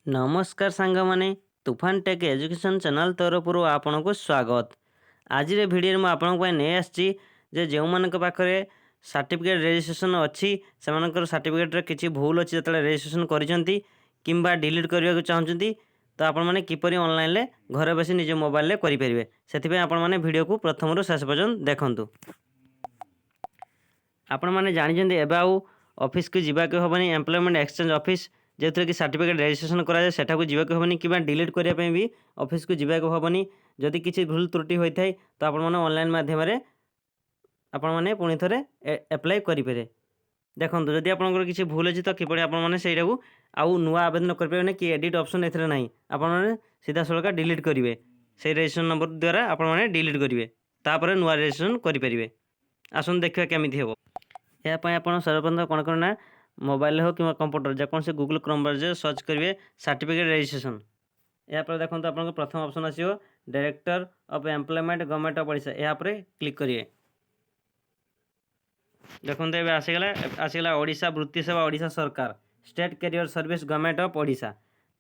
नमस्कार सांगमाने तुफान take education channel तरफ आपन को स्वागत। आज भिडियो में आपण नहीं आसी जो मान पाखे सर्टिफिकेट रजिस्ट्रेशन अच्छी से सर्टिफिकेट किसी भूल अच्छी जो रजिस्ट्रेशन कर डिलीट करने को चाहते तो आपण मैंने किपर ऑनलाइन घर बस निज मोबाइल करेंगे से आपण भिडियो को प्रथम शेष पर्यंत देखूँ। आपण मैंने जानी एवं ऑफिस को जावाक हेनी एम्प्लॉयमेंट एक्सचेंज ऑफिस जो थी कि सर्टिफिकेट रजिस्ट्रेशन कराए सेठाक जावाक हेनी कि डिलीट करने भी ऑफिस को जावाक हेनी। जदि किसी भूल त्रुटि होता है तो आपण मैंने ऑनलाइन माध्यम आपण मैंने पुणी थे एप्लाय करेंगे। देखो जदि आपंकर किसी भूल अच्छी तो किपर आपटा आउ नुआ आवेदन करेंगे कि एडिट ऑप्शन ए ना आपने सीधा सड़क डिलीट करेंगे से रजिस्ट्रेशन नंबर द्वारा आपने डिलीट करेंगे तापर नुआ रजिस्ट्रेशन करेंगे। आसन देखा केमी हम यापाई आप सर्वप्रथम कौन करना मोबाइल हो कि कंप्यूटर जेकोसी गूगल क्रोम ब्राउजर सर्च करेंगे सर्टिफिकेट रजिस्ट्रेशन। यापर देखो आप प्रथम ऑप्शन आसो director of employment government of Odisha यहाँ क्लिक करेंगे। देखो ये आसीगला ओडिशा वृत्ति सेवा ओडिशा सरकार state career service government of Odisha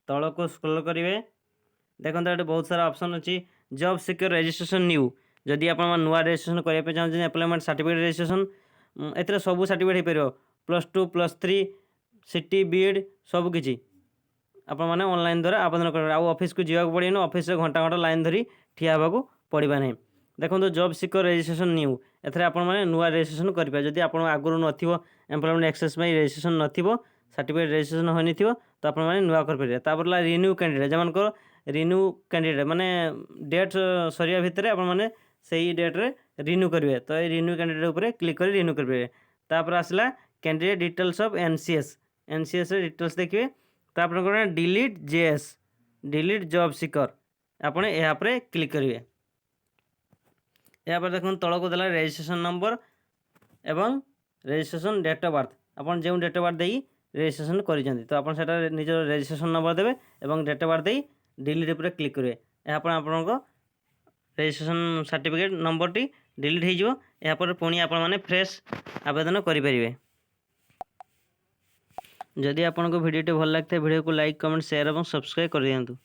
तल को स्क्रॉल करेंगे। देखो ये बहुत सारा ऑप्शन अच्छी जॉब सिक्योर रजिस्ट्रेशन न्यू जदि आप नुआ रजिस्ट्रेशन करने चाहते एम्प्लॉयमेंट सर्टिफिकेट रजिस्ट्रेशन ए सब सर्टिफिकेट हो पार +2 +3 सिटी बीएड सबकि आप ऑनलाइन द्वारा आवेदन करेंगे। आउ ऑफिस को जावाक पड़े ऑफिस घंटा घंटा लाइन धरी ठिया होगा पड़ा नहीं। देखो जॉब सिक्योर रजिस्ट्रेशन न्यू एथरे आप नुआ रजिस्ट्रेशन करेंगे जदि आप आगुरी नथिबो एम्प्लॉयमेंट एक्सेस में रजिस्ट्रेशन नथिबो सर्टिफिकेट रजिस्ट्रेशन होनी थी तो आप नुआ करेंगे। तापर renew candidate Zaman renew candidate माने डेट सरिया भितर आपने से डेट्रे रिन्यू करेंगे तो रिन्यू कैंडिडेट उपर क्लिक कर रिन्यू करेंगे। तापर आसला candidate details of NCS details देखिए तो delete JS delete job secure आपने यहाँ पर क्लिक करेंगे। यहाँ पर देखो तल को देला रजिस्ट्रेशन नंबर एवं रजिस्ट्रेशन डेट ऑफ बर्थ आपन जो डेट ऑफ बर्थ दे रजिस्ट्रेशन करेंगे तो आप निज रजिस्ट्रेशन नंबर देवे और डेट ऑफ बर्थ दे डिलीट पर क्लिक करेंगे। यहाँ पर आपको रजिस्ट्रेशन सर्टिफिकेट नंबर टी डिलीट हो यहाँ पर पुणी आप फ्रेश आवेदन करेंगे। जदि आपको भिडियो भल लगता है भिडियो को लाइक कमेंट शेयर और सब्सक्राइब कर दिंतु।